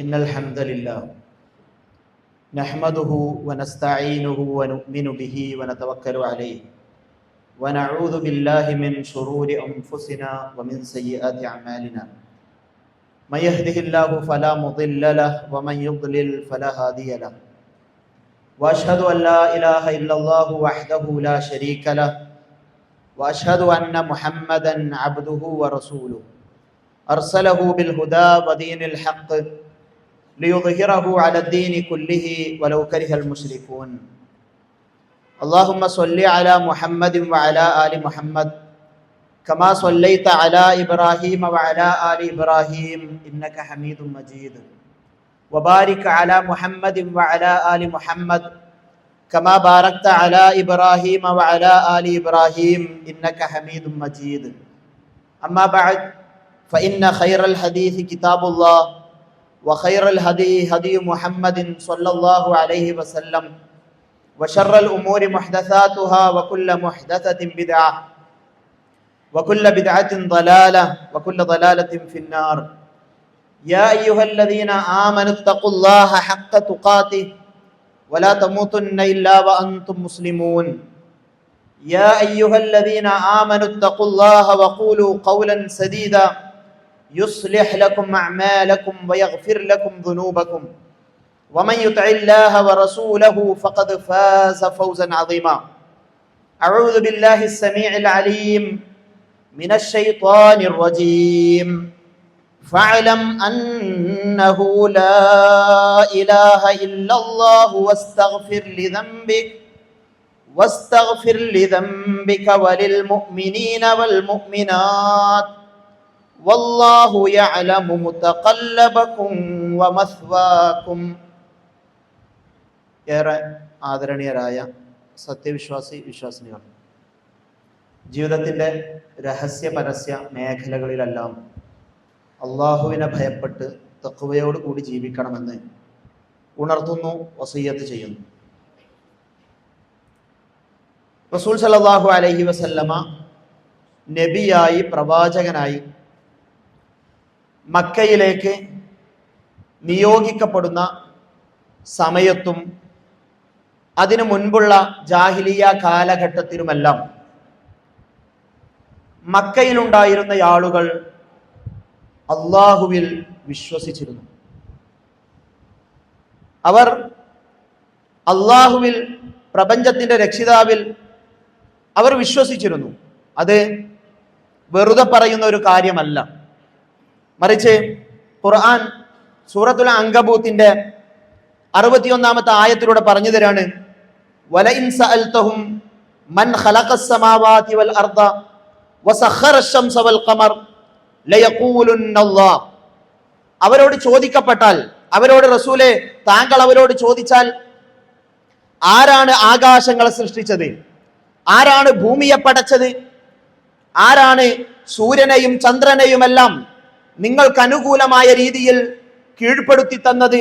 إن الحمد لله نحمده ونستعينه ونؤمن به ونتوكل عليه ونعوذ بالله من شرور أنفسنا ومن سيئات أعمالنا من يهده الله فلا مضل له ومن يضلل فلا هادي له وأشهد أن لا إله إلا الله وحده لا شريك له وأشهد أن محمدا عبده ورسوله أرسله بالهدى ودين الحق ليظهره على الدين كله ولو كره المشركون اللهم صل على محمد وعلى آل محمد كما صليت على إبراهيم وعلى آل إبراهيم إنك حميد مجيد وبارك على محمد وعلى آل محمد كما باركت على إبراهيم وعلى آل إبراهيم إنك حميد مجيد أما بعد فإن خير الحديث كتاب الله وخير الهدي هدي محمد صلى الله عليه وسلم وشر الأمور محدثاتها وكل محدثة بدعة وكل بدعة ضلالة وكل ضلالة في النار يا أيها الذين آمنوا اتقوا الله حق تقاته ولا تموتن إلا وأنتم مسلمون يا أيها الذين آمنوا اتقوا الله وقولوا قولا سديدا يصلح لكم أعمالكم ويغفر لكم ذنوبكم ومن يطع الله ورسوله فقد فاز فوزا عظيما أعوذ بالله السميع العليم من الشيطان الرجيم فاعلم أنه لا إله إلا الله واستغفر لذنبك وللمؤمنين والمؤمنات والله يعلم متقلبكم ومثواكم. ഏറെ ആദരണീയരായ വിശ്വാസിനികൾ, ജീവിതത്തിൻ്റെ രഹസ്യ പരസ്യ മേഖലകളിലെല്ലാം അള്ളാഹുവിനെ ഭയപ്പെട്ട് തഖ്വയോട് കൂടി ജീവിക്കണമെന്ന് ഉണർത്തുന്നു, വസിയ്യത്ത് ചെയ്യുന്നു. റസൂൽ സല്ലല്ലാഹു അലൈഹി വസല്ലമ നബിയായി, പ്രവാചകനായി മക്കയിലേക്ക് നിയോഗിക്കപ്പെടുന്ന സമയത്തും അതിനു മുൻപുള്ള ജാഹിലിയ കാലഘട്ടത്തിലുമെല്ലാം മക്കയിലുണ്ടായിരുന്ന ആളുകൾ അള്ളാഹുവിൽ വിശ്വസിച്ചിരുന്നു. അവർ അള്ളാഹുവിൽ, പ്രപഞ്ചത്തിന്റെ രക്ഷിതാവിൽ അവർ വിശ്വസിച്ചിരുന്നു. അത് വെറുതെ പറയുന്ന ഒരു കാര്യമല്ല. മറിച്ച് ഖുർആൻ സൂറത്തുൽ അൻകബൂത്തിന്റെ 61-ാമത്തെ ആയത്തിലൂടെ പറഞ്ഞു തരാണ്, വലഇൻ സഅൽതഹും മൻ ഖലഖസ് സമാവാതി വൽ അർദ വസഖറ അശ്-ശംസ വൽ ഖമർ ലയഖൂലുന്നല്ലാഹ്. അവരോട് ചോദിക്കപ്പെട്ടാൽ, അവരോട് റസൂലേ താങ്കൾ അവരോട് ചോദിച്ചാൽ, ആരാണ് ആകാശങ്ങളെ സൃഷ്ടിച്ചത്, ആരാണ് ഭൂമിയെ പടച്ചത്, ആരാണ് സൂര്യനെയും ചന്ദ്രനെയുമെല്ലാം നിങ്ങൾക്ക് അനുകൂലമായ രീതിയിൽ കീഴ്പ്പെടുത്തി തന്നത്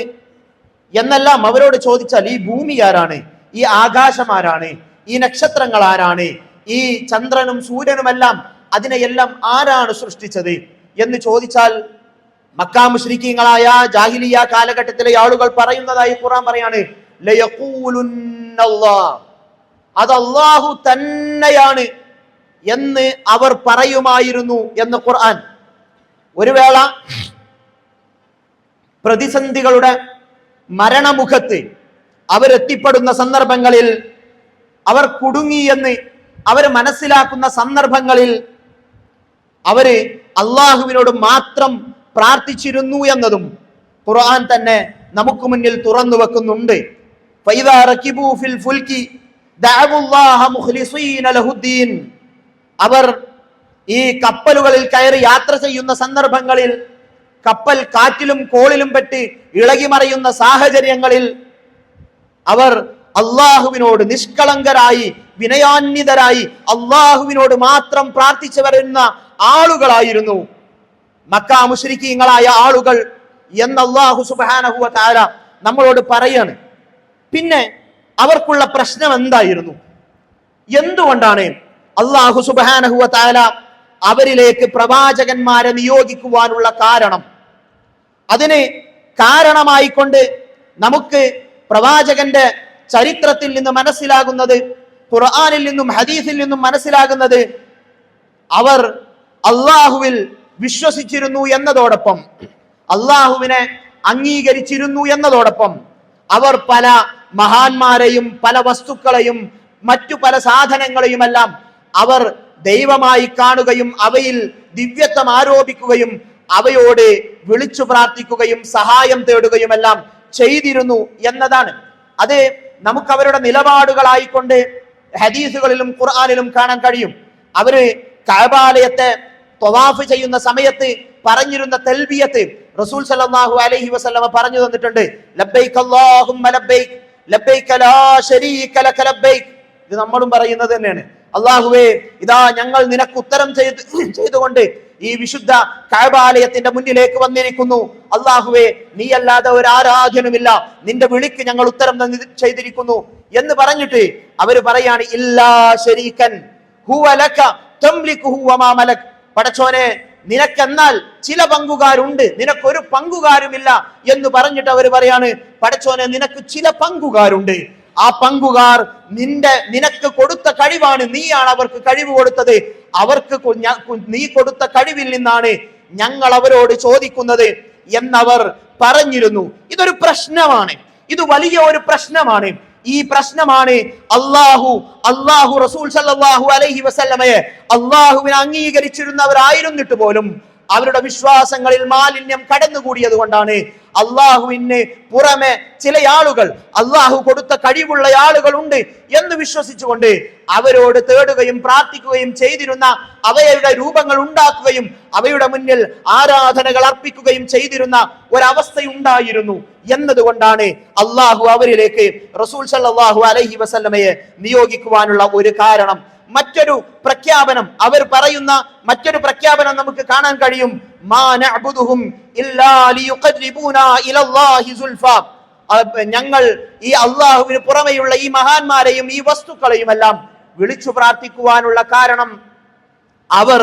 എന്നെല്ലാം അവരോട് ചോദിച്ചാൽ, ഈ ഭൂമി ആരാണ്, ഈ ആകാശം ആരാണ്, ഈ നക്ഷത്രങ്ങൾ ആരാണ്, ഈ ചന്ദ്രനും സൂര്യനുമെല്ലാം അതിനെയെല്ലാം ആരാണ് സൃഷ്ടിച്ചത് എന്ന് ചോദിച്ചാൽ, മക്കാ മുശ്രിക്കീങ്ങളായ ജാഹിലിയ കാലഘട്ടത്തിലെ ആളുകൾ പറയുന്നതായി ഖുർആൻ പറയാണ്, ലയഖൂലുന്നല്ലാഹ്, അത് അല്ലാഹു തന്നെയാണ് എന്ന് അവർ പറയുമായിരുന്നു എന്ന് ഖുർആൻ. ഒരു വേള പ്രതിസന്ധികളുടെ മരണമുഖത്ത് അവരെത്തിപ്പെടുന്ന സന്ദർഭങ്ങളിൽ, അവർ കുടുങ്ങി എന്ന് അവർ മനസ്സിലാക്കുന്ന സന്ദർഭങ്ങളിൽ അവര് അള്ളാഹുവിനോട് മാത്രം പ്രാർത്ഥിച്ചിരുന്നു എന്നതും ഖുർആൻ തന്നെ നമുക്ക് മുന്നിൽ തുറന്നു വെക്കുന്നുണ്ട്. ഫൈദാ റകിബൂ ഫിൽ ഫുൽകി ദഅവുല്ലാഹ മുഖ്ലിസീന ലഹുദ്ദീൻ. അവർ ഈ കപ്പലുകളിൽ കയറി യാത്ര ചെയ്യുന്ന സന്ദർഭങ്ങളിൽ, കപ്പൽ കാറ്റിലും കോളിലും പെട്ട് ഇളകിമറിയുന്ന സാഹചര്യങ്ങളിൽ അവർ അള്ളാഹുവിനോട് നിഷ്കളങ്കരായി, വിനയാന്വിതരായി അള്ളാഹുവിനോട് മാത്രം പ്രാർത്ഥിച്ചു വരുന്ന ആളുകളായിരുന്നു മക്കാ മുശ്രിക്കീങ്ങളായ ആളുകൾ എന്ന് അല്ലാഹു സുബ്ഹാനഹു വ തആല നമ്മളോട് പറയാണ്. പിന്നെ അവർക്കുള്ള പ്രശ്നം എന്തായിരുന്നു? എന്തുകൊണ്ടാണ് അല്ലാഹു സുബ്ഹാനഹു വ തആല അവരിലേക്ക് പ്രവാചകന്മാരെ നിയോഗിക്കുവാനുള്ള കാരണം? അതിന് കാരണമായിക്കൊണ്ട് നമുക്ക് പ്രവാചകന്റെ ചരിത്രത്തിൽ നിന്ന് മനസ്സിലാകുന്നത്, ഖുർആനിൽ നിന്നും ഹദീസിൽ നിന്നും മനസ്സിലാകുന്നത്, അവർ അള്ളാഹുവിൽ വിശ്വസിച്ചിരുന്നു എന്നതോടൊപ്പം, അള്ളാഹുവിനെ അംഗീകരിച്ചിരുന്നു എന്നതോടൊപ്പം, അവർ പല മഹാന്മാരെയും പല വസ്തുക്കളെയും മറ്റു പല സാധനങ്ങളെയുമെല്ലാം അവർ ദൈവമായി കാണുകയും അവയിൽ ദിവ്യത്വം ആരോപിക്കുകയും അവയോട് വിളിച്ചു പ്രാർത്ഥിക്കുകയും സഹായം തേടുകയുമെല്ലാം ചെയ്തിരുന്നു എന്നതാണ്. അത് നമുക്ക് അവരുടെ നിലപാടുകളായിക്കൊണ്ട് ഹദീസുകളിലും ഖുർആനിലും കാണാൻ കഴിയും. അവര് കഅബാലയത്തെ ത്വവാഫ് ചെയ്യുന്ന സമയത്ത് പറഞ്ഞിരുന്ന തൽബിയത്ത് റസൂൽ സല്ലല്ലാഹു അലൈഹി വസല്ലമ പറഞ്ഞു തന്നിട്ടുണ്ട്. ലബ്ബൈക് അല്ലാഹുമ്മ ലബ്ബൈക് ലബ്ബൈക ലാ ശരീക ലക ലബ്ബൈക്. ഇത് നമ്മളും പറയുന്നത് തന്നെയാണ്. അല്ലാഹുവേ, ഇതാ ഞങ്ങൾ നിനക്ക് ഉത്തരം ചെയ്തുകൊണ്ട് ഈ വിശുദ്ധ കഅബാലയത്തിന്റെ മുന്നിലേക്ക് വന്നിരിക്കുന്നു. അല്ലാഹുവേ, നീ അല്ലാതെ ഒരു ആരാധ്യനുമില്ല, നിന്റെ വിളിക്ക് ഞങ്ങൾ ഉത്തരം ചെയ്തിരിക്കുന്നു എന്ന് പറഞ്ഞിട്ട് അവര് പറയാണ്, ഇല്ലാ ശരീകൻ ഹുവ ലക തംലികുഹു വമാ മലക്. പടച്ചോനെ, നിനക്കെന്നാൽ ചില പങ്കുകാരുണ്ട്, നിനക്കൊരു പങ്കുകാരുമില്ല എന്ന് പറഞ്ഞിട്ട് അവർ പറയാണ്, പടച്ചോനെ, നിനക്ക് ചില പങ്കുകാരുണ്ട്, ആ പങ്കുകാർ നിനക്ക് കൊടുത്ത കഴിവാണ്, നീയാണ് അവർക്ക് കഴിവ് കൊടുത്തത്, അവർക്ക് നീ കൊടുത്ത കഴിവിൽ നിന്നാണ് ഞങ്ങൾ അവരോട് ചോദിക്കുന്നത് എന്നവർ പറഞ്ഞിരുന്നു. ഇതൊരു പ്രശ്നമാണ്, ഇത് വലിയ ഒരു പ്രശ്നമാണ്. ഈ പ്രശ്നമാണ് അള്ളാഹു റസൂൽ സല്ലല്ലാഹു അലൈഹി വസല്ലമയെ അള്ളാഹുവിനെ അംഗീകരിച്ചിരുന്നവരായിരുന്നിട്ട് പോലും അവരുടെ വിശ്വാസങ്ങളിൽ മാലിന്യം കടന്നുകൂടിയത് കൊണ്ടാണ് അള്ളാഹുവിന് പുറമെ ചില ആളുകൾ, അള്ളാഹു കൊടുത്ത കഴിവുള്ള ആളുകളുണ്ട് എന്ന് വിശ്വസിച്ചുകൊണ്ട് അവരോട് തേടുകയും പ്രാർത്ഥിക്കുകയും ചെയ്തിരുന്ന, അവയുടെ രൂപങ്ങൾ ഉണ്ടാക്കുകയും അവയുടെ മുന്നിൽ ആരാധനകൾ അർപ്പിക്കുകയും ചെയ്തിരുന്ന ഒരവസ്ഥയുണ്ടായിരുന്നു എന്നതുകൊണ്ടാണ് അള്ളാഹു അവരിലേക്ക് റസൂൽ സല്ലല്ലാഹു അലൈഹി വസല്ലമയെ നിയോഗിക്കുവാനുള്ള ഒരു കാരണം. മറ്റൊരു പ്രഖ്യാപനം, അവർ പറയുന്ന മറ്റൊരു പ്രഖ്യാപനം നമുക്ക് കാണാൻ കഴിയും. മാ നഅ്ബുദുഹും ഇല്ലാ ലിയുഖർരിബൂനാ ഇലല്ലാഹി സുൽഫാ. ഞങ്ങൾ ഈ അള്ളാഹുവിന് പുറമെയുള്ള ഈ മഹാന്മാരെയും ഈ വസ്തുക്കളെയും എല്ലാം വിളിച്ചു പ്രാർത്ഥിക്കുവാനുള്ള കാരണം അവർ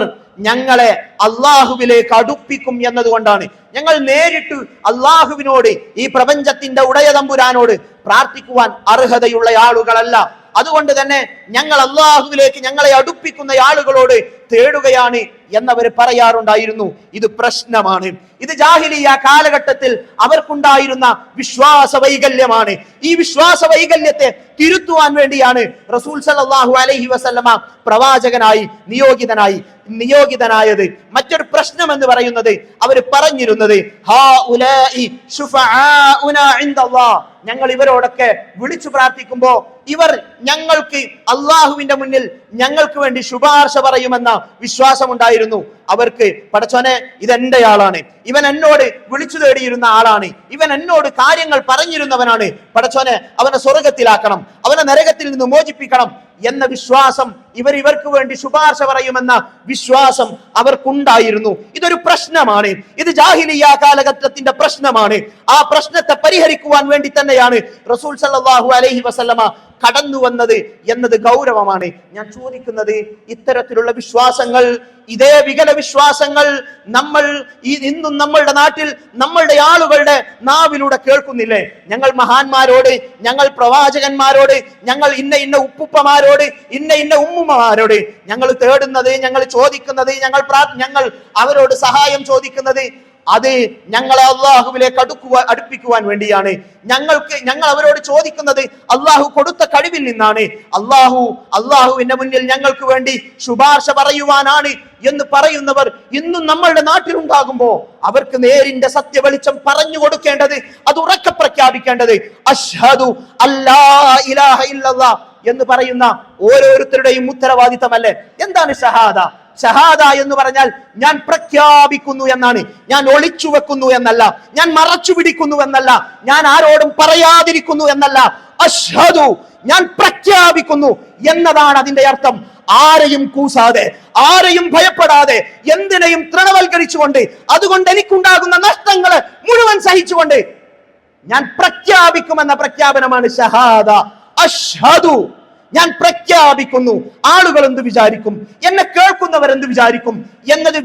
ഞങ്ങളെ അള്ളാഹുവിലേക്ക് അടുപ്പിക്കും എന്നതുകൊണ്ടാണ്. ഞങ്ങൾ നേരിട്ട് അള്ളാഹുവിനോട്, ഈ പ്രപഞ്ചത്തിന്റെ ഉടയതമ്പുരാനോട് പ്രാർത്ഥിക്കുവാൻ അർഹതയുള്ള ആളുകളല്ല. അതുകൊണ്ട് തന്നെ ഞങ്ങൾ അള്ളാഹുവിലേക്ക് ഞങ്ങളെ അടുപ്പിക്കുന്ന ആളുകളോട് തേടുകയാണ് എന്നവർ പറയാറുണ്ടായിരുന്നു. ഇത് പ്രശ്നമാണ്. ഇത് ജാഹിലിയ്യ കാലഘട്ടത്തിൽ അവർക്കുണ്ടായിരുന്ന വിശ്വാസ വൈകല്യമാണ്. ഈ വിശ്വാസ വൈകല്യത്തെ തിരുത്തുവാൻ വേണ്ടിയാണ് റസൂൽ സല്ലല്ലാഹു അലൈഹി വസല്ലമ പ്രവാചകനായി നിയോഗിതനായത്. മറ്റൊരു പ്രശ്നം എന്ന് പറയുന്നത്, അവർ പറഞ്ഞിരുന്നത്, ഞങ്ങൾ ഇവരോടൊക്കെ വിളിച്ചു പ്രാർത്ഥിക്കുമ്പോ ഇവർ ഞങ്ങൾക്ക് അള്ളാഹുവിന്റെ മുന്നിൽ ഞങ്ങൾക്ക് വേണ്ടി ശുപാർശ പറയുമെന്ന വിശ്വാസമുണ്ടായിരുന്നു അവർക്ക്. പടച്ചോനെ, ഇതെന്റെ ആളാണ്, ഇവൻ എന്നോട് വിളിച്ചു തേടിയിരുന്ന ആളാണ്, ഇവൻ എന്നോട് കാര്യങ്ങൾ പറഞ്ഞിരുന്നവനാണ്, പടച്ചോനെ അവനെ സ്വർഗത്തിലാക്കണം, അവനെ നരകത്തിൽ നിന്ന് മോചിപ്പിക്കണം എന്ന വിശ്വാസം, ഇവർക്ക് വേണ്ടി ശുപാർശ പറയുമെന്ന വിശ്വാസം അവർക്കുണ്ടായിരുന്നു. ഇതൊരു പ്രശ്നമാണ്. ഇത് ജാഹിലിയ്യ കാലഘട്ടത്തിന്റെ പ്രശ്നമാണ്. ആ പ്രശ്നത്തെ പരിഹരിക്കുവാൻ വേണ്ടി തന്നെയാണ് റസൂൽ സല്ലല്ലാഹു അലൈഹി വസല്ലമ കടന്നു വന്നത് എന്നത് ഗൗരവമാണ്. ഞാൻ ചോദിക്കുന്നത്, ഇത്തരത്തിലുള്ള വിശ്വാസങ്ങൾ, ഇതേ വികല വിശ്വാസങ്ങൾ നമ്മൾ ഇന്നും നമ്മളുടെ നാട്ടിൽ നമ്മളുടെ ആളുകളുടെ നാവിലൂടെ കേൾക്കുന്നില്ലേ? ഞങ്ങൾ മഹാന്മാരോട്, ഞങ്ങൾ പ്രവാചകന്മാരോട്, ഞങ്ങൾ ഇന്ന ഉപ്പുപ്പമാരോട്, ഇന്ന ഉമ്മുമ്മമാരോട് ഞങ്ങൾ തേടുന്നത്, ഞങ്ങൾ ചോദിക്കുന്നത്, ഞങ്ങൾ അവരോട് സഹായം ചോദിക്കുന്നത്, അത് ഞങ്ങളെ അള്ളാഹുവിലേക്ക് അടുപ്പിക്കുവാൻ വേണ്ടിയാണ്. ഞങ്ങൾ അവരോട് ചോദിക്കുന്നത് അള്ളാഹു കൊടുത്ത കഴിവിൽ നിന്നാണ്. അള്ളാഹുവിന്റെ മുന്നിൽ ഞങ്ങൾക്ക് വേണ്ടി ശുപാർശ പറയുവാനാണ് എന്ന് പറയുന്നവർ ഇന്നും നമ്മളുടെ നാട്ടിലുണ്ടാകുമ്പോ അവർക്ക് നേരിന്റെ സത്യ വെളിച്ചം പറഞ്ഞു കൊടുക്കേണ്ടത്, അത് ഉറക്കെ പ്രഖ്യാപിക്കേണ്ടത് അശ്ഹദു അല്ലാ ഇലാഹ ഇല്ലല്ലാഹ് എന്ന് പറയുന്ന ഓരോരുത്തരുടെയും ഉത്തരവാദിത്തമല്ലേ? എന്താണ് ഷഹാദ? ഷഹാദ എന്ന് പറഞ്ഞാൽ ഞാൻ പ്രഖ്യാപിക്കുന്നു എന്നാണ്. ഞാൻ ഒളിച്ചു വെക്കുന്നു എന്നല്ല, ഞാൻ മറച്ചു പിടിക്കുന്നു എന്നല്ല, ഞാൻ ആരോടും പറയാതിരിക്കുന്നു എന്നല്ല. അശ്ഹദു, ഞാൻ പ്രഖ്യാപിക്കുന്നു എന്നതാണ് അതിന്റെ അർത്ഥം. ആരെയും കൂസാതെ, ആരെയും ഭയപ്പെടാതെ, എന്തിനേയും തൃണവൽക്കരിച്ചുകൊണ്ട്, അതുകൊണ്ട് എനിക്കുണ്ടാകുന്ന നഷ്ടങ്ങളെ മുഴുവൻ സഹിച്ചുകൊണ്ട് ഞാൻ പ്രഖ്യാപിക്കുമെന്ന പ്രഖ്യാപനമാണ് ഷഹാദ. അശ്ഹദു, ഞാൻ പ്രഖ്യാപിക്കുന്നു. ആളുകൾ എന്ത് വിചാരിക്കും, എന്നെ കേൾക്കുന്നവർ എന്ത് വിചാരിക്കും എന്നത്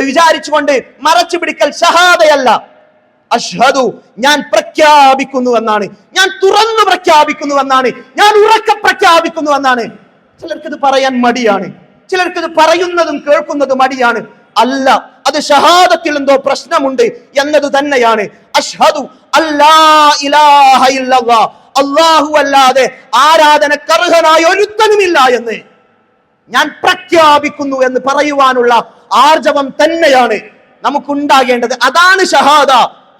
വിചാരിച്ചുകൊണ്ട് മറച്ചു പിടിക്കൽ ഷഹാദയല്ല. അഷ്ഹദു, ഞാൻ പ്രഖ്യാപിക്കുന്നുവെന്നാണ്, ഞാൻ തുറന്നു പ്രഖ്യാപിക്കുന്നുവെന്നാണ്, ഞാൻ ഉറക്കെ പ്രഖ്യാപിക്കുന്നുവെന്നാണ്. ചിലർക്കിത് പറയാൻ മടിയാണ്, ചിലർക്കിത് പറയുന്നതും കേൾക്കുന്നതും മടിയാണ്. അല്ല, അത് ഷഹാദത്തിൽ എന്തോ പ്രശ്നമുണ്ട് എന്നത് തന്നെയാണ്. അഷ്ഹദു അല്ലാ ഇലാഹ ഇല്ലല്ലാഹ്, അല്ലാഹു അല്ലാതെ ആരാധനക്കർഹനായ ഒരുത്തനുമില്ല എന്ന് ഞാൻ പ്രഖ്യാപിക്കുന്നു എന്ന് പറയുവാനുള്ള ആർജവം തന്നെയാണ് നമുക്കുണ്ടാകേണ്ടത്. അതാണ് ഷഹാദ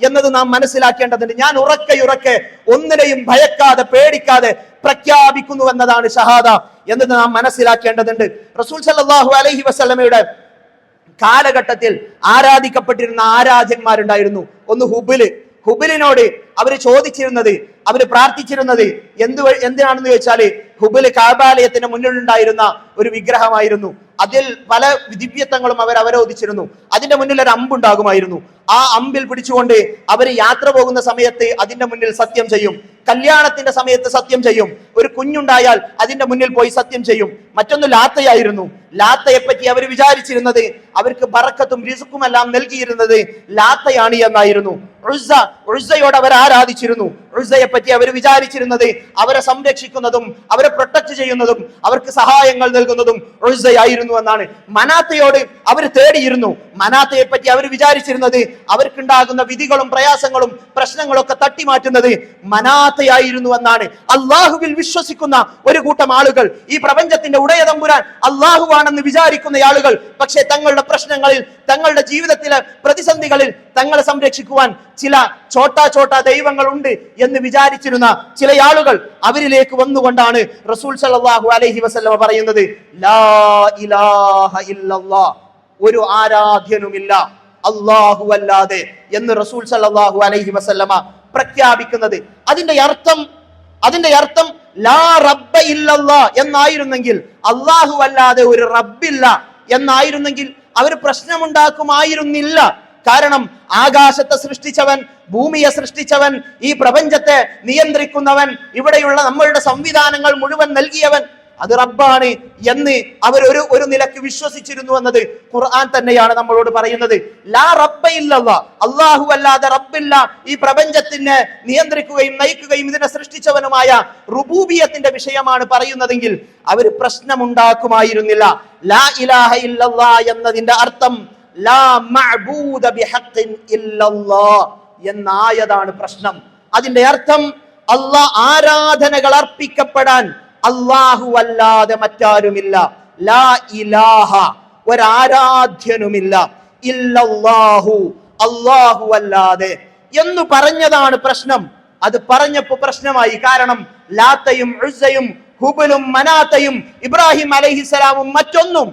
എന്നത് നാം മനസ്സിലാക്കേണ്ടതുണ്ട്. ഞാൻ ഉറക്കെ ഒന്നിനെയും ഭയക്കാതെ പേടിക്കാതെ പ്രഖ്യാപിക്കുന്നു എന്നതാണ് ഷഹാദ എന്നത് നാം മനസ്സിലാക്കേണ്ടതുണ്ട്. റസൂൽ സല്ലല്ലാഹു അലൈഹി വസല്ലമയുടെ കാലഘട്ടത്തിൽ ആരാധിക്കപ്പെട്ടിരുന്ന ആരാധ്യന്മാരുണ്ടായിരുന്നു. ഒന്ന് ഹുബിലിനോട് അവര് ചോദിച്ചിരുന്നത്, അവര് പ്രാർത്ഥിച്ചിരുന്നത് എന്തിനാണെന്ന് ചോദിച്ചാല് ഹുബിൽ കഅബാലയത്തിന് മുന്നിലുണ്ടായിരുന്ന ഒരു വിഗ്രഹമായിരുന്നു. അതിൽ പല ദിവ്യത്വങ്ങളും അവർ അവരോധിച്ചിരുന്നു. അതിന്റെ മുന്നിൽ ഒരു അമ്പുണ്ടാകുമായിരുന്നു. ആ അമ്പിൽ പിടിച്ചുകൊണ്ട് അവര് യാത്ര പോകുന്ന സമയത്ത് അതിന്റെ മുന്നിൽ സത്യം ചെയ്യും. കല്യാണത്തിന്റെ സമയത്ത് സത്യം ചെയ്യും. ഒരു കുഞ്ഞുണ്ടായാൽ അതിന്റെ മുന്നിൽ പോയി സത്യം ചെയ്യും. മറ്റൊന്ന് ലാത്തയായിരുന്നു. ലാത്തയെ പറ്റി അവർ വിചാരിച്ചിരുന്നത് അവർക്ക് ബറക്കത്തും റിസ്ക്കും എല്ലാം നൽകിയിരുന്നത് ലാത്തയാണ് എന്നായിരുന്നു. ഉസ്സയോട് അവർ ആരാധിച്ചിരുന്നു. ഉസ്സയെ പറ്റി അവർ വിചാരിച്ചിരുന്നത് അവരെ സംരക്ഷിക്കുന്നതും അവരെ പ്രൊട്ടക്ട് ചെയ്യുന്നതും അവർക്ക് സഹായങ്ങൾ നൽകുന്നതും ഉസ്സയായിരുന്നു എന്നാണ്. മനാത്തയോട് അവർ തേടിയിരുന്നു. മനാത്തയെ പറ്റി അവർ വിചാരിച്ചിരുന്നത് അവർക്കുണ്ടാകുന്ന വിധികളും പ്രയാസങ്ങളും പ്രശ്നങ്ങളൊക്കെ തട്ടിമാറ്റുന്നത് മനാത്തയായിരുന്നു എന്നാണ്. അള്ളാഹുവിൽ വിശ്വസിക്കുന്ന ഒരു കൂട്ടം ആളുകൾ, ഈ പ്രപഞ്ചത്തിന്റെ ഉടയതമ്പുരാൻ അള്ളാഹുവാണെന്ന് വിചാരിക്കുന്ന ആളുകൾ, പക്ഷേ തങ്ങളുടെ പ്രശ്നങ്ങളിൽ, തങ്ങളുടെ ജീവിതത്തിലെ പ്രതിസന്ധികളിൽ തങ്ങളെ സംരക്ഷിക്കുവാൻ ചില ചോട്ടാ ദൈവങ്ങൾ ഉണ്ട് എന്ന് വിചാരിച്ചിരുന്ന ചില ആളുകൾ, അവരിലേക്ക് വന്നുകൊണ്ടാണ് റസൂൽ സല്ലല്ലാഹു അലൈഹി വസല്ലമ പറയുന്നത്, ലാ ഇലാഹ ഇല്ലല്ലാഹ്, ഒരു ആരാധ്യനുമില്ല അല്ലാഹു അല്ലാതെ എന്ന് റസൂൽ സല്ലല്ലാഹു അലൈഹി വസല്ലമ പ്രഖ്യാപിക്കുന്നത്. അതിന്റെ അർത്ഥം ലാ റബ്ബ ഇല്ലല്ലാഹ് എന്നായിരുന്നെങ്കിൽ, അല്ലാഹു അല്ലാതെ ഒരു റബ്ബില്ല എന്നായിരുന്നെങ്കിൽ അവർ പ്രശ്നമുണ്ടാക്കുമായിരുന്നില്ല. കാരണം ആകാശത്തെ സൃഷ്ടിച്ചവൻ, ഭൂമിയെ സൃഷ്ടിച്ചവൻ, ഈ പ്രപഞ്ചത്തെ നിയന്ത്രിക്കുന്നവൻ, ഇവിടെയുള്ള നമ്മളുടെ സംവിധാനങ്ങൾ മുഴുവൻ നൽകിയവൻ, അത് റബ്ബാണ് എന്ന് അവർ ഒരു നിലക്ക് വിശ്വസിച്ചിരുന്നു എന്നത് ഖുർആൻ തന്നെയാണ് നമ്മളോട് പറയുന്നത്. ലാ റബ്ബ ഇല്ലല്ലാഹ്, അല്ലാഹു അല്ലാതെ റബ്ബില്ല, ഈ പ്രപഞ്ചത്തിനെ നിയന്ത്രിക്കുകയും നയിക്കുകയും ഇതിനെ സൃഷ്ടിച്ചവനുമായ റുബൂബിയത്തിന്റെ വിഷയമാണ് പറയുന്നതെങ്കിൽ അവർ പ്രശ്നമുണ്ടാക്കുമായിരുന്നില്ല. ലാ ഇലാഹ ഇല്ലല്ലാഹ് എന്നതിന്റെ അർത്ഥം ലാ മഅബൂദ ബിഹഖ്ഖിൻ ഇല്ലല്ലാഹ് എന്നായതാണ് പ്രശ്നം. അതിന്റെ അർത്ഥം ആരാധനകൾ അർപ്പിക്കപ്പെടാൻ അല്ലാഹു അല്ലാതെ മറ്റാരുമില്ല. ലാ ഇലാഹ, ഒരാരാധ്യനുമില്ല, ഇല്ലല്ലാഹു, അല്ലാഹു അല്ലാതെ എന്ന് പറഞ്ഞതാണ് പ്രശ്നം. അത് പറഞ്ഞപ്പോ പ്രശ്നമായി. കാരണം ലാത്തയും ഉസ്സയും ഹുബലും മനാത്തയും ഇബ്രാഹിം അലൈഹിസ്സലാമും മറ്റൊന്നും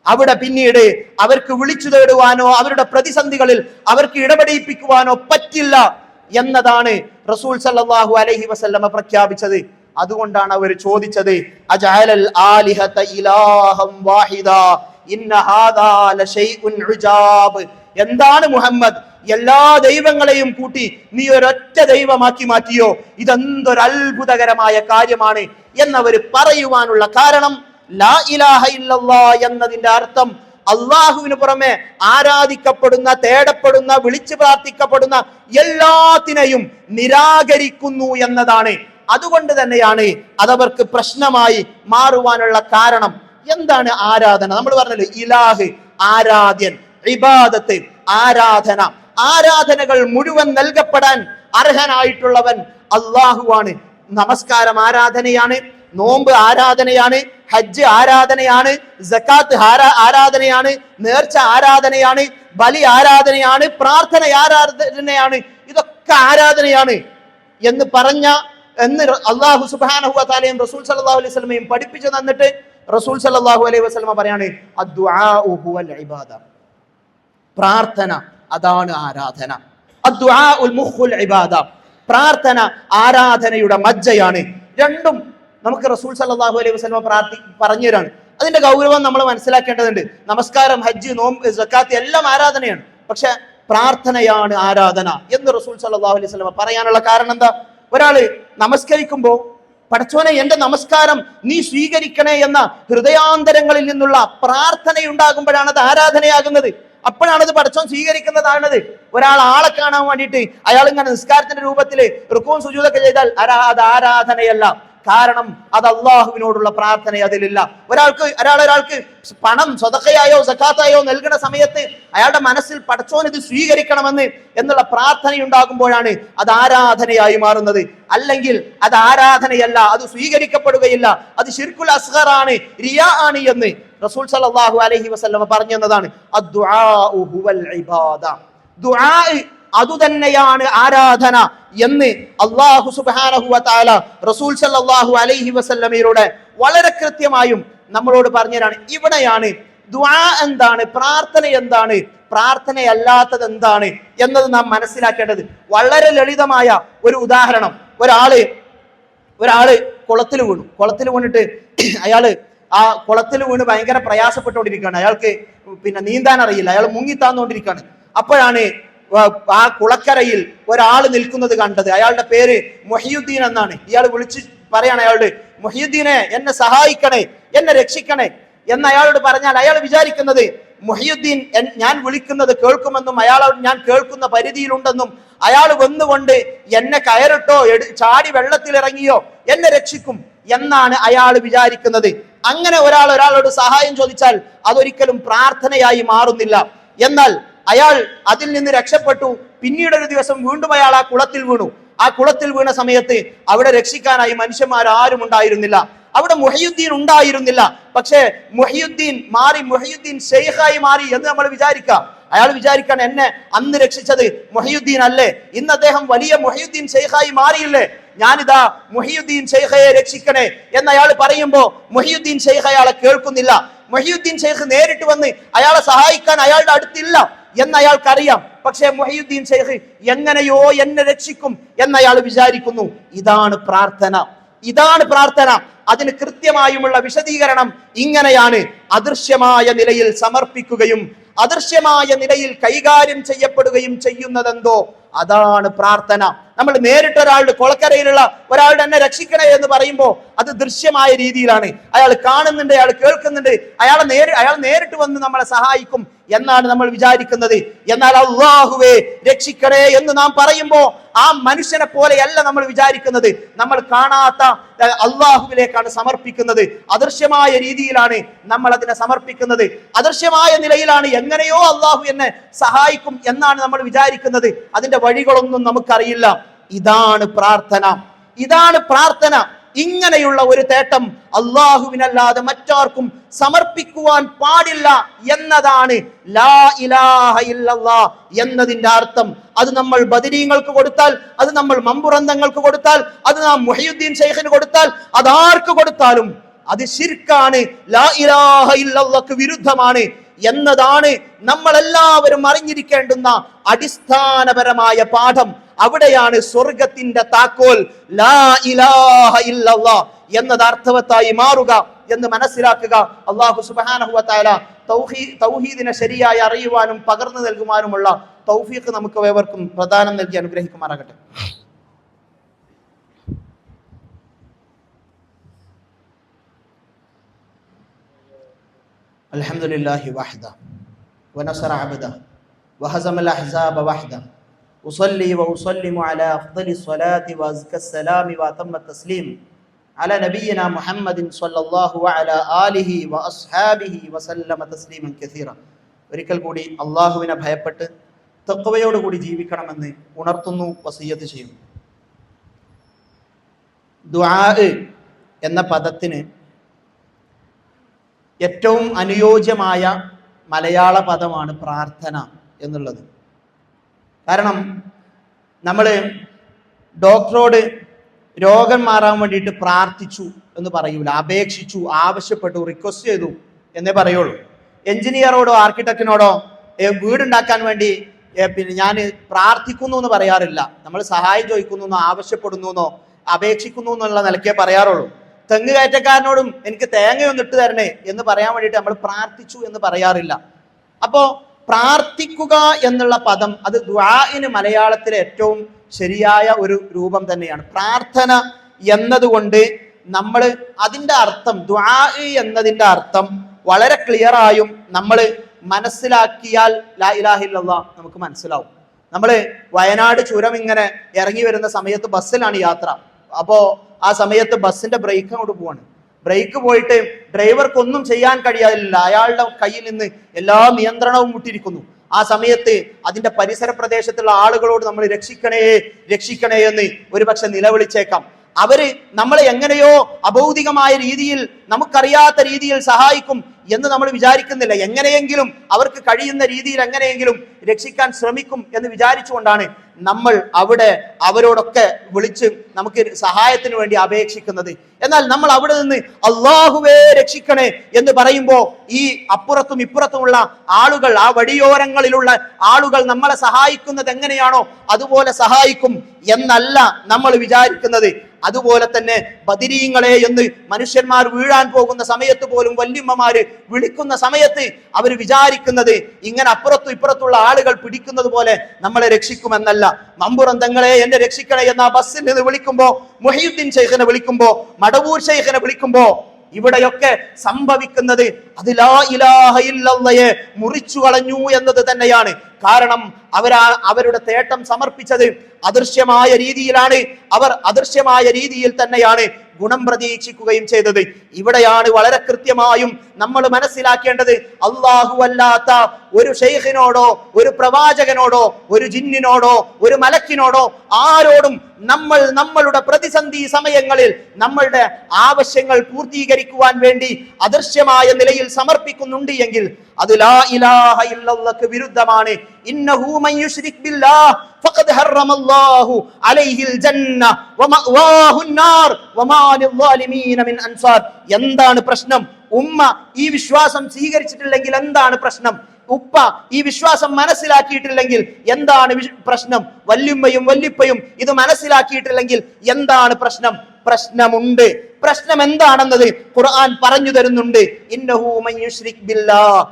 അവിടെ പിന്നീട് അവർക്ക് വിളിച്ചു തേടുവാനോ അവരുടെ പ്രതിസന്ധികളിൽ അവർക്ക് ഇടപെടിപ്പിക്കുവാനോ പറ്റില്ല എന്നതാണ് റസൂൽ സല്ലല്ലാഹു അലൈഹി വസല്ലമ പ്രഖ്യാപിച്ചത്. അതുകൊണ്ടാണ് അവർ ചോദിച്ചത്, അജഅലൽ ആലിഹത ഇലാഹം വാഹിദ ഇന്ന ഹാദാ ലശൈഉൻ ഉജാബ്, എന്താണ് മുഹമ്മദ്, എല്ലാ ദൈവങ്ങളെയും കൂട്ടി നീ ഒരൊറ്റ ദൈവമാക്കി മാറ്റിയോ, ഇതെന്തൊരു അത്ഭുതകരമായ കാര്യമാണ് എന്നവർ പറയുവാനുള്ള കാരണം, ലാ ഇലാഹ ഇല്ലല്ലാഹ് എന്നതിന്റെ അർത്ഥം അള്ളാഹുവിന് പുറമെ ആരാധിക്കപ്പെടുന്ന, തേടപ്പെടുന്ന, വിളിച്ചു പ്രാർത്ഥിക്കപ്പെടുന്ന എല്ലാത്തിനെയും നിരാകരിക്കുന്നു എന്നതാണ്. അതുകൊണ്ട് തന്നെയാണ് അതവർക്ക് പ്രശ്നമായി മാറുവാനുള്ള കാരണം. എന്താണ് ആരാധന? നമ്മൾ പറഞ്ഞല്ലോ, ഇലാഹ് ആരാധ്യൻ, ഇബാദത്ത് ആരാധന. ആരാധനകൾ മുഴുവൻ നൽകപ്പെടാൻ അർഹനായിട്ടുള്ളവൻ അള്ളാഹുവാണ്. നമസ്കാരം ആരാധനയാണ്, നോമ്പ് ആരാധനയാണ്, ഹജ്ജ് ആരാധനയാണ്, സക്കാത്ത് ആരാധനയാണ്, നേർച്ച ആരാധനയാണ്, ബലി ആരാധനയാണ്, പ്രാർത്ഥന ആരാധനയാണ്. ഇതൊക്കെ ആരാധനയാണ് എന്ന് അള്ളാഹു സുബ്ഹാനഹു വ തആലയും റസൂൽ സല്ലല്ലാഹു അലൈഹി വസല്ലമയും പഠിപ്പിച്ചു തന്നിട്ട് റസൂൽ സല്ലല്ലാഹു അലൈഹി വസല്ലമ പറയാണ്, അദ്ദുആഉ ഹുവൽ ഇബാദ, പ്രാർത്ഥന അതാണ് ആരാധന. അദ്ദുആഉൽ മുഖുൽ ഇബാദ, പ്രാർത്ഥന ആരാധനയുടെ മജ്ജയാണ്. രണ്ടും നമുക്ക് റസൂൽ സല്ലല്ലാഹു അലൈഹി വസല്ലമ പറഞ്ഞു തരാണ്. അതിന്റെ ഗൗരവം നമ്മൾ മനസ്സിലാക്കേണ്ടതുണ്ട്. നമസ്കാരം, ഹജ്ജ്, നോമ്പ്, സക്കാത്ത് എല്ലാം ആരാധനയാണ്. പക്ഷെ പ്രാർത്ഥനയാണ് ആരാധന എന്ന് റസൂൽ സല്ലല്ലാഹു അലൈഹി വസല്ലമ പറയാനുള്ള കാരണം എന്താ? ഒരാള് നമസ്കരിക്കുമ്പോ, പടച്ചോനെ എന്റെ നമസ്കാരം നീ സ്വീകരിക്കണേ എന്ന ഹൃദയാന്തരങ്ങളിൽ നിന്നുള്ള പ്രാർത്ഥനയുണ്ടാകുമ്പോഴാണ് അത് ആരാധനയാകുന്നത്. അപ്പോഴാണ് അത് പടച്ചോൻ സ്വീകരിക്കുന്നതാണത്. ഒരാൾ ആളെ കാണാൻ വേണ്ടിയിട്ട് അയാൾ ഇങ്ങനെ നിസ്കാരത്തിന്റെ രൂപത്തിൽ റുക്കൂഉം സുജൂദൊക്കെ ചെയ്താൽ അത് ആരാധനയല്ല. കാരണം അത് അള്ളാഹുവിനോടുള്ള പ്രാർത്ഥന അതിലില്ല. ഒരാൾക്ക് പണം സ്വതക്കയായോ സക്കാത്തായോ നൽകുന്ന സമയത്ത് അയാളുടെ മനസ്സിൽ പടച്ചോൻ ഇത് സ്വീകരിക്കണമെന്ന് എന്നുള്ള പ്രാർത്ഥന ഉണ്ടാകുമ്പോഴാണ് അത് ആരാധനയായി മാറുന്നത്. അല്ലെങ്കിൽ അത് ആരാധനയല്ല, അത് സ്വീകരിക്കപ്പെടുകയില്ല. അത് ശിർക്കുൽ അസ്ഗറാണ്, റിയാ ആണ് എന്ന് റസൂൽ സല്ലല്ലാഹു അലൈഹി വസല്ലം പറഞ്ഞതാണ്. അദ്ദുആഉ ഹുവൽ ഇബാദ, ദുആ അതുതന്നെയാണ് ആരാധന എന്ന് അല്ലാഹു സുബ്ഹാനഹു വ തആല റസൂൽ സല്ലല്ലാഹു അലൈഹി വസല്ലമയുടെ വളരെ കൃത്യമായും നമ്മളോട് പറഞ്ഞതാണ്. ഇവിടെയാണ് ദുആ എന്താണ്, പ്രാർത്ഥന എന്താണ്, പ്രാർത്ഥനയല്ലാത്തത് എന്താണ് എന്നത് നാം മനസ്സിലാക്കേണ്ടത്. വളരെ ലളിതമായ ഒരു ഉദാഹരണം. ഒരാള് കുളത്തിൽ വീണിട്ട് അയാള് ആ കുളത്തിൽ വീണ് ഭയങ്കര പ്രയാസപ്പെട്ടുകൊണ്ടിരിക്കുകയാണ്. അയാൾക്ക് നീന്താൻ അറിയില്ല, അയാൾ മുങ്ങിത്താന്നുകൊണ്ടിരിക്കുകയാണ്. അപ്പോഴാണ് ആ കുളക്കരയിൽ ഒരാൾ നിൽക്കുന്നത് കണ്ടത്. അയാളുടെ പേര് മുഹിയുദ്ദീൻ എന്നാണ്. ഇയാൾ വിളിച്ച് പറയാണ് അയാളോട്, മുഹിയുദ്ദീനെ എന്നെ സഹായിക്കണേ, എന്നെ രക്ഷിക്കണേ എന്ന് അയാളോട് പറഞ്ഞാൽ അയാൾ വിചാരിക്കുന്നത് മുഹിയുദ്ദീൻ ഞാൻ വിളിക്കുന്നത് കേൾക്കുമെന്നും അയാളോട് ഞാൻ കേൾക്കുന്ന പരിധിയിലുണ്ടെന്നും അയാൾ വന്നുകൊണ്ട് എന്നെ കയറിട്ടോ ചാടി വെള്ളത്തിലിറങ്ങിയോ എന്നെ രക്ഷിക്കും എന്നാണ് അയാൾ വിചാരിക്കുന്നത്. അങ്ങനെ ഒരാളോട് സഹായം ചോദിച്ചാൽ അതൊരിക്കലും പ്രാർത്ഥനയായി മാറുന്നില്ല. എന്നാൽ അയാൾ അതിൽ നിന്ന് രക്ഷപ്പെട്ടു. പിന്നീട് ഒരു ദിവസം വീണ്ടും അയാൾ ആ കുളത്തിൽ വീണു. ആ കുളത്തിൽ വീണ സമയത്ത് അവിടെ രക്ഷിക്കാനായി മനുഷ്യന്മാരും ഉണ്ടായിരുന്നില്ല, അവിടെ മുഹിയുദ്ദീൻ ഉണ്ടായിരുന്നില്ല. പക്ഷേ മുഹിയുദ്ദീൻ ശൈഖായി മാറി എന്ന് നമ്മൾ വിചാരിക്കാം. അയാൾ വിചാരിക്കാൻ എന്നെ അന്ന് രക്ഷിച്ചത് മുഹിയുദ്ദീൻ അല്ലേ, ഇന്ന് അദ്ദേഹം വലിയ മുഹിയുദ്ദീൻ ശൈഖായി മാറിയില്ലേ, ഞാനിതാ മുഹിയുദ്ദീൻ ശൈഖയെ രക്ഷിക്കണേ എന്ന് അയാൾ പറയുമ്പോ മുഹിയുദ്ദീൻ ശൈഖ് അയാളെ കേൾക്കുന്നില്ല. മുഹിയുദ്ദീൻ ശൈഖ് നേരിട്ട് വന്ന് അയാളെ സഹായിക്കാൻ അയാളുടെ അടുത്തില്ല എന്ന് അയാൾക്കറിയാം. പക്ഷേ മുഹിയുദ്ദീൻ ശൈഖ് എങ്ങനെയോ എന്നെ രക്ഷിക്കും എന്നയാൾ വിചാരിക്കുന്നു. ഇതാണ് പ്രാർത്ഥന. അതിന് കൃത്യമായുമുള്ള വിശദീകരണം ഇങ്ങനെയാണ്: അദൃശ്യമായ നിലയിൽ സമർപ്പിക്കുകയും അദൃശ്യമായ നിലയിൽ കൈകാര്യം ചെയ്യപ്പെടുകയും ചെയ്യുന്നതെന്തോ അതാണ് പ്രാർത്ഥന. നമ്മൾ നേരിട്ട് ഒരാളുടെ കുളക്കരയിലുള്ള ഒരാളുടെ എന്നെ രക്ഷിക്കണേ എന്ന് പറയുമ്പോൾ അത് ദൃശ്യമായ രീതിയിലാണ്. അയാൾ കാണുന്നുണ്ട്, അയാൾ കേൾക്കുന്നുണ്ട്, അയാൾ നേരിട്ട് വന്ന് നമ്മളെ സഹായിക്കും എന്നാണ് നമ്മൾ വിചാരിക്കുന്നത്. എന്നാൽ അല്ലാഹുവേ രക്ഷിക്കണേ എന്ന് നാം പറയുമ്പോൾ ആ മനുഷ്യനെ പോലെയല്ല നമ്മൾ വിചാരിക്കുന്നത്. നമ്മൾ കാണാത്ത അല്ലാഹുവിലേക്കാണ് സമർപ്പിക്കുന്നത്. അദൃശ്യമായ രീതിയിലാണ് നമ്മൾ അതിനെ സമർപ്പിക്കുന്നത്. അദൃശ്യമായ നിലയിലാണ് എങ്ങനെയോ അല്ലാഹു എന്നെ സഹായിക്കും എന്നാണ് നമ്മൾ വിചാരിക്കുന്നത്. അതിന്റെ വഴികളൊന്നും നമുക്കറിയില്ല. ഇതാണ് പ്രാർത്ഥന. ഇങ്ങനെയുള്ള ഒരു തേട്ടം അല്ലാഹുവിനല്ലാതെ മറ്റാർക്കും സമർപ്പിക്കുവാൻ പാടില്ല എന്നതാണ് ലാ ഇലാഹ ഇല്ലല്ലാഹ് എന്നതിന്റെ അർത്ഥം. അത് നമ്മൾ ബദരീങ്ങൾക്ക് കൊടുത്താൽ, അത് നമ്മൾ മമ്പുറന്തങ്ങൾക്ക് കൊടുത്താൽ, അത് നാം മുഹിയുദ്ദീൻ ശൈഖിന് കൊടുത്താൽ, അതാർക്ക് കൊടുത്താലും അത് ശിർക്കാണ്, ലാ ഇലാഹ ഇല്ലല്ലാഹ്ക്ക് വിരുദ്ധമാണ് എന്നതാണ് നമ്മൾ എല്ലാവരും അറിഞ്ഞിരിക്കേണ്ടുന്ന അടിസ്ഥാനപരമായ പാഠം. അവിടെയാണ് സ്വർഗത്തിന്റെ താക്കോൽ ലാ ഇലാഹ ഇല്ലല്ലാഹ് എന്നത് അർത്ഥവത്തായി മാറുക എന്ന് മനസ്സിലാക്കുക. അല്ലാഹു സുബ്ഹാനഹു വ തആല തൗഹീദിനെ ശരിയായി അറിയുവാനും പകർന്നു നൽകുവാനുമുള്ള തൗഫീഖ് നമുക്ക് ഏവർക്കും പ്രദാനം നൽകി അനുഗ്രഹിക്കുമാറാകട്ടെ. അൽഹംദുലില്ലാഹി വഹ്ദ വനസറ അബ്ദ വഹസമൽ അഹ്സാബ വഹ്ദ ഉസല്ലി വഉസല്ലിമു അലാ അഫ്ദലിസ് സ്വലാത്തി വഅസ്കസ് സലാമി വഅതമ്മത് തസ്ലീം അലാ നബിയിനാ മുഹമ്മദിൻ സ്വല്ലല്ലാഹു അലാ ആലിഹി വഅസ്ഹാബിഹി വസല്ലമ തസ്ലീമൻ കസീറ. ഒരിക്കൽ കൂടി അല്ലാഹുവിനെ ഭയപ്പെട്ട് തഖ്വയോടുകൂടി ജീവിക്കണമെന്ന് ഉണർത്തുന്നു, വസിയ്യത്ത് ചെയ്യുന്നു. ദുആ എന്ന പദത്തിന് ഏറ്റവും അനുയോജ്യമായ മലയാള പദമാണ് പ്രാർത്ഥന എന്നുള്ളത്. കാരണം നമ്മൾ ഡോക്ടറോട് രോഗം മാറാൻ വേണ്ടിയിട്ട് പ്രാർത്ഥിച്ചു എന്ന് പറയൂല, അപേക്ഷിച്ചു, ആവശ്യപ്പെട്ടു, റിക്വസ്റ്റ് ചെയ്തു എന്നേ പറയുള്ളൂ. എഞ്ചിനീയറോടോ ആർക്കിടെക്റ്റിനോടോ വീടുണ്ടാക്കാൻ വേണ്ടി ഞാൻ പ്രാർത്ഥിക്കുന്നു എന്ന് പറയാറില്ല. നമ്മൾ സഹായം ചോദിക്കുന്നു എന്നോ ആവശ്യപ്പെടുന്നു എന്നോ അപേക്ഷിക്കുന്നു എന്നുള്ള നിലയ്ക്കേ പറയാറുള്ളൂ. തെങ്ങ് കയറ്റക്കാരനോടും എനിക്ക് തേങ്ങയൊന്നും ഇട്ട് തരണേ എന്ന് പറയാൻ വേണ്ടിയിട്ട് നമ്മൾ പ്രാർത്ഥിച്ചു എന്ന് പറയാറില്ല. അപ്പോ പ്രാർത്ഥിക്കുക എന്നുള്ള പദം അത് ദുആഇന് മലയാളത്തിലെ ഏറ്റവും ശരിയായ ഒരു രൂപം തന്നെയാണ്. പ്രാർത്ഥന എന്നതുകൊണ്ട് നമ്മൾ അതിൻ്റെ അർത്ഥം, ദുആ എന്നതിൻ്റെ അർത്ഥം വളരെ ക്ലിയറായും നമ്മൾ മനസ്സിലാക്കിയാൽ ലാ ഇലാഹ ഇല്ലല്ലാഹ് നമുക്ക് മനസ്സിലാവും. നമ്മള് വയനാട് ചുരം ഇങ്ങനെ ഇറങ്ങി വരുന്ന സമയത്ത് ബസ്സിലാണ് യാത്ര. അപ്പോ ആ സമയത്ത് ബസ്സിന്റെ ബ്രേക്ക് അങ്ങോട്ട് പോവാണ്. ബ്രേക്ക് പോയിട്ട് ഡ്രൈവർക്ക് ഒന്നും ചെയ്യാൻ കഴിയാതില്ല. അയാളുടെ കയ്യിൽ നിന്ന് എല്ലാ നിയന്ത്രണവും വിട്ടിരിക്കുന്നു. ആ സമയത്ത് അതിന്റെ പരിസര പ്രദേശത്തുള്ള ആളുകളോട് നമ്മൾ രക്ഷിക്കണേ രക്ഷിക്കണേ എന്ന് ഒരുപക്ഷെ നിലവിളിച്ചേക്കാം. അവര് നമ്മളെ എങ്ങനെയോ അഭൗതികമായ രീതിയിൽ നമുക്കറിയാത്ത രീതിയിൽ സഹായിക്കും എന്ന് നമ്മൾ വിചാരിക്കുന്നില്ല. എങ്ങനെയെങ്കിലും അവർക്ക് കഴിയുന്ന രീതിയിൽ എങ്ങനെയെങ്കിലും രക്ഷിക്കാൻ ശ്രമിക്കും എന്ന് വിചാരിച്ചുകൊണ്ടാണ് നമ്മൾ അവിടെ അവരോടൊക്കെ വിളിച്ച് നമുക്ക് സഹായത്തിന് വേണ്ടി അപേക്ഷിക്കുന്നത്. എന്നാൽ നമ്മൾ അവിടെ നിന്ന് അല്ലാഹുവേ രക്ഷിക്കണേ എന്ന് പറയുമ്പോൾ ഈ അപ്പുറത്തും ഇപ്പുറത്തുമുള്ള ആളുകൾ, ആ വഴിയോരങ്ങളിലുള്ള ആളുകൾ നമ്മളെ സഹായിക്കുന്നത് എങ്ങനെയാണോ അതുപോലെ സഹായിക്കും എന്നല്ല നമ്മൾ വിചാരിക്കുന്നത്. അതുപോലെ തന്നെ ബദരീങ്ങളെ എന്ന് മനുഷ്യന്മാർ വീഴാൻ പോകുന്ന സമയത്ത് പോലും വല്യമ്മമാര് വിളിക്കുന്ന സമയത്ത് അവർ വിചാരിക്കുന്നത് ഇങ്ങനെ അപ്പുറത്തും ഇപ്പുറത്തുള്ള ആളുകൾ പിടിക്കുന്നത് പോലെ നമ്മളെ രക്ഷിക്കുമെന്നല്ല. മമ്പുറം തങ്ങളെ എന്നെ രക്ഷിക്കണേ എന്ന ബസ്സിൽ നിന്ന് വിളിക്കുമ്പോ, മുഹീദ്ദീൻ ശൈഖിനെ വിളിക്കുമ്പോ, മടവൂർ ശൈഖിനെ വിളിക്കുമ്പോ ഇവിടെയൊക്കെ സംഭവിക്കുന്നത് അത് ലാ ഇലാഹ ഇല്ലല്ലാഹയെ മുറിച്ചു കളഞ്ഞു എന്നത് തന്നെയാണ്. കാരണം അവരുടെ തേട്ടം സമർപ്പിച്ചത് അദൃശ്യമായ രീതിയിലാണ്. അവർ അദൃശ്യമായ രീതിയിൽ തന്നെയാണ് ഗുണം പ്രതീക്ഷിക്കുകയും ചെയ്തത്. ഇവിടെയാണ് വളരെ കൃത്യമായും നമ്മൾ മനസ്സിലാക്കേണ്ടത്, അല്ലാഹു അല്ലാത്ത ഒരു ശൈഖിനോടോ ഒരു പ്രവാചകനോടോ ഒരു ജിന്നിനോടോ ഒരു മലക്കിനോടോ ആരോടും നമ്മൾ നമ്മളുടെ പ്രതിസന്ധി സമയങ്ങളിൽ നമ്മളുടെ ആവശ്യങ്ങൾ പൂർത്തീകരിക്കുവാൻ വേണ്ടി അദൃശ്യമായ നിലയിൽ സമർപ്പിക്കുന്നുണ്ട് എങ്കിൽ അത് ലാ ഇലാഹ ഇല്ലല്ലാഹ്ക്ക് വിരുദ്ധമാണ്. ഇന്നഹു മൻ യുശ്രിക് ബില്ലാഹ് ഫഖദ് ഹറമല്ലാഹു അലൈഹിൽ ജന്ന വമഅവാഹുൻ നാർ വമാ ലിസ്സാലിമീന മിൻ അൻസാർ. എന്താണ് പ്രശ്നം? ഉമ്മ ഈ വിശ്വാസം സ്വീകരിച്ചിട്ടില്ലെങ്കിൽ എന്താണ് പ്രശ്നം? ഉപ്പ ഈ വിശ്വാസം മനസ്സിലാക്കിയിട്ടില്ലെങ്കിൽ എന്താണ് പ്രശ്നം? വല്യുമ്മയും വല്യുപ്പയും ഇത് മനസ്സിലാക്കിയിട്ടില്ലെങ്കിൽ എന്താണ് പ്രശ്നം? പ്രശ്നമുണ്ട്. പ്രശ്നം എന്താണെന്നത് ഖുർആൻ പറഞ്ഞു തരുന്നുണ്ട്. ഇന്നഹു മൻ യുശ്രിക് ബില്ലാഹ്,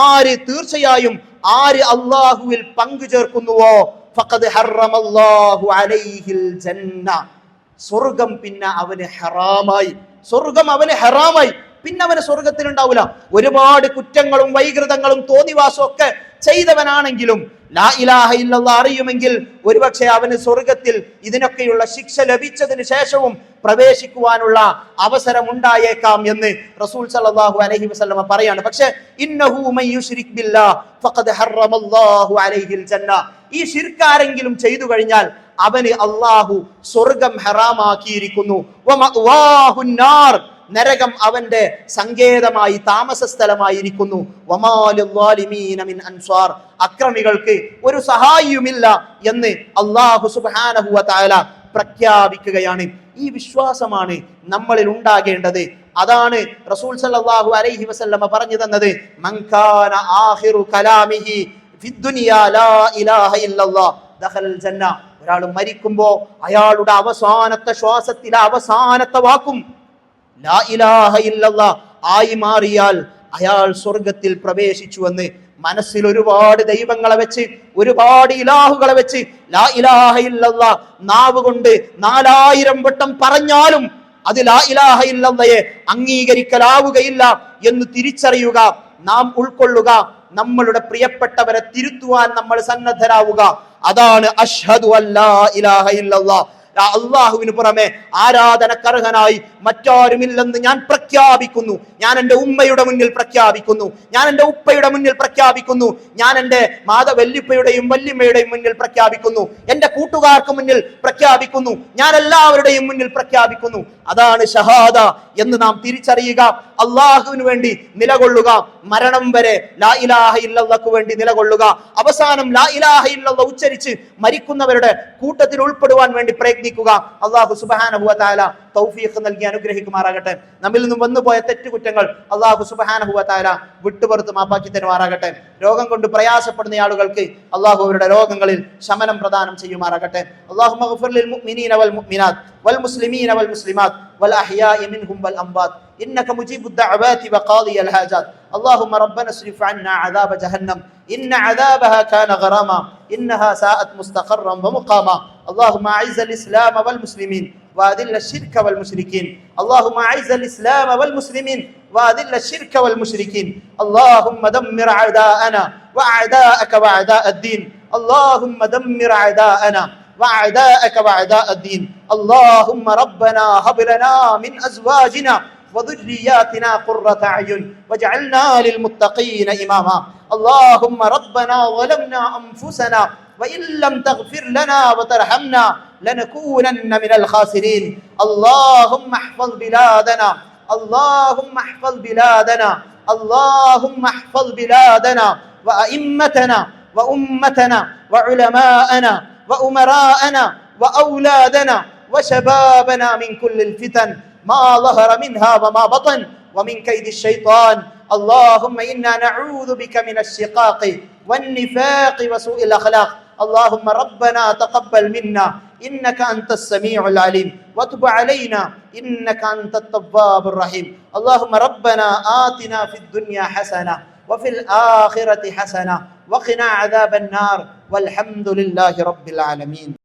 ആര് തീർച്ചയായും ആര് അല്ലാഹുവിൽ പങ്കു ചേർക്കുന്നുവോ ഫഖദ് ഹറമല്ലാഹു അലൈഹിൽ ജന്ന, സ്വർഗം പിന്നെ അവന് ഹറാമായി. സ്വർഗം അവന് ഹറാമായി, പിന്നെ അവന് സ്വർഗത്തിൽ ഉണ്ടാവില്ല. ഒരുപാട് കുറ്റങ്ങളും വൈകൃതങ്ങളും തോന്നിവാസവും ഒക്കെ ചെയ്തവനാണെങ്കിലും ലാ ഇലാഹ ഇല്ലല്ലാഹ് അറിയുമെങ്കിൽ ഒരുപക്ഷെ അവന് സ്വർഗത്തിൽ ഇതിനൊക്കെയുള്ള ശിക്ഷ ലഭിച്ചതിന് ശേഷവും പ്രവേശിക്കുവാനുള്ള അവസരം ഉണ്ടായേക്കാം എന്ന് റസൂൽ സല്ലല്ലാഹു അലൈഹി വസല്ലമ പറയാണ്. പക്ഷേ ഇന്നഹു മൻ യുശ്രിക് ബില്ലാഹ് ഫഖദ് ഹറമല്ലാഹു അലൈഹിൽ ജന്ന, ഈ ശിർക്കാരെങ്കിലും ചെയ്തു കഴിഞ്ഞാൽ അവന് അല്ലാഹു സ്വർഗം ഹറാമാക്കിയിരിക്കുന്നു. വമഅവാഹുൻ നാർ, നരകം അവന്റെ സങ്കേതമായി താമസ സ്ഥലമായിരിക്കുന്നു. വമാ ലിസ്സാലിമീന മിൻ അൻസാർ, അക്രമികൾക്ക് ഒരു സഹായിയുമില്ല എന്ന് അല്ലാഹു സുബ്ഹാനഹു വ തആല പ്രഖ്യാപിക്കുകയാണ്. ഈ വിശ്വാസമാണ് നമ്മളിൽ ഉണ്ടാകേണ്ടത്. അതാണ് റസൂൽ സല്ലല്ലാഹു അലൈഹി വസല്ലമ പറഞ്ഞു തന്നത്, മൻ കാന ആഖിറു കലാമിഹി ഫിദ്ദുനിയാ ലാ ഇലാഹ ഇല്ലല്ലാഹ് ദഖലൽ ജന്ന. ഒരാൾ മരിക്കുമ്പോ അയാളുടെ അവസാനത്തെ ശ്വാസത്തിലെ അവസാനത്തെ വാക്കും ലാ ഇലാഹ ഇല്ലല്ലാഹ് ആയി മാറിയാൽ അയാൾ സ്വർഗത്തിൽ പ്രവേശിച്ചുവെന്ന്. മനസ്സിൽ ഒരുപാട് ദൈവങ്ങളെ വെച്ച് ഒരുപാട് ഇലാഹുകളെ വെച്ച് ലാ ഇലാഹ ഇല്ലല്ലാഹ് നാവ് കൊണ്ട് 4000 വട്ടം പറഞ്ഞാലും അത് ലാ ഇലാഹ ഇല്ലല്ലാഹയെ അംഗീകരിക്കലാവുകയില്ല എന്ന് തിരിച്ചറിയുക, നാം ഉൾക്കൊള്ളുക. നമ്മളുടെ പ്രിയപ്പെട്ടവരെ തിരുത്തുവാൻ നമ്മൾ സന്നദ്ധരാവുക. അതാണ് അഷ്ഹദു അല്ലാ ഇലാഹ ഇല്ലല്ലാഹ്, അള്ളാഹുവിന് പുറമെ ആരാധനക്കർഹനായി മറ്റാരുമില്ലെന്ന് ഞാൻ പ്രഖ്യാപിക്കുന്നു. ഞാൻ എൻ്റെ ഉമ്മയുടെ മുന്നിൽ പ്രഖ്യാപിക്കുന്നു, ഞാൻ എൻ്റെ ഉപ്പയുടെ മുന്നിൽ പ്രഖ്യാപിക്കുന്നു, ഞാൻ എൻ്റെ വല്യുപ്പയുടെയും വല്യമ്മയുടെയും മുന്നിൽ പ്രഖ്യാപിക്കുന്നു, എൻ്റെ കൂട്ടുകാർക്ക് മുന്നിൽ പ്രഖ്യാപിക്കുന്നു, ഞാൻ എല്ലാവരുടെയും മുന്നിൽ പ്രഖ്യാപിക്കുന്നു. അതാണ് ഷഹാദ എന്ന് നാം തിരിച്ചറിയുക. അള്ളാഹുവിന് വേണ്ടി നിലകൊള്ളുക, മരണം വരെ ലാ ഇലാഹ ഇല്ലല്ലാഹ്ക്ക് വേണ്ടി നിലകൊള്ളുക. അവസാനം ലാ ഇലാഹ ഇല്ലല്ലാഹ് ഉച്ചരിച്ച് മരിക്കുന്നവരുടെ കൂട്ടത്തിൽ ഉൾപ്പെടുവാൻ വേണ്ടി പ്രയത്നിക്കുക. അല്ലാഹു സുബ്ഹാനഹു വ തആല തൗഫീഖ് നൽകി അനുഗ്രഹിക്കുമാറാകട്ടെ. നമ്മിൽ നിന്നും വന്നുപോയ തെറ്റുകുറ്റങ്ങൾ അല്ലാഹു സുബ്ഹാനഹു വ തആല വിട്ടുപുറത്ത് മാപ്പാക്കി തരുമാറാകട്ടെ. രോഗം കൊണ്ട് പ്രയാസപ്പെടുന്ന ആളുകൾക്ക് അല്ലാഹു അവരുടെ രോഗങ്ങളിൽ ശമനം പ്രദാനം ചെയ്യുമാറാകട്ടെ. അല്ലാഹുമ്മ ഗ്ഫിർ ലിൽ മുഅ്മിനീന വൽ മുഅ്മിനാത്ത് വൽ മുസ്ലിമീന വൽ മുസ്ലിമാത്ത് വൽ അഹ്യാഇ മിൻഹും വൽ അംവാത്ത് ഇന്നക മുജീബുദ് ദഅവാതി വഖാദിയൽ ഹാജാത്ത്. اللهم ربنا اصرف عنا عذاب جهنم إن عذابها كان غراما إنها ساءت مستقرا ومقاما. اللهم أعز الإسلام والمسلمين وأذل الشرك والمشركين. اللهم أعز الإسلام والمسلمين وأذل الشرك والمشركين. اللهم دمر أعداءنا وأعداءك وأعداء الدين. اللهم دمر أعداءنا وأعداءك وأعداء الدين. اللهم ربنا هب لنا من أزواجنا وذرياتنا قرة أعين واجعلنا للمتقين إماما. اللهم ربنا ظلمنا أنفسنا وإن لم تغفر لنا وترحمنا لنكونن من الخاسرين. اللهم احفظ بلادنا، اللهم احفظ بلادنا، اللهم احفظ بلادنا وأئمتنا وأمتنا وعلماءنا وأمراءنا وأولادنا وشبابنا من كل الفتن ما ظهر منها وما بطن ومن كيد الشيطان. اللهم إنا نعوذ بك من الشقاق والنفاق وسوء الأخلاق. اللهم ربنا تقبل منا إنك أنت السميع العليم وتب علينا إنك أنت التواب الرحيم. اللهم ربنا آتنا في الدنيا حسنة وفي الآخرة حسنة وقنا عذاب النار والحمد لله رب العالمين.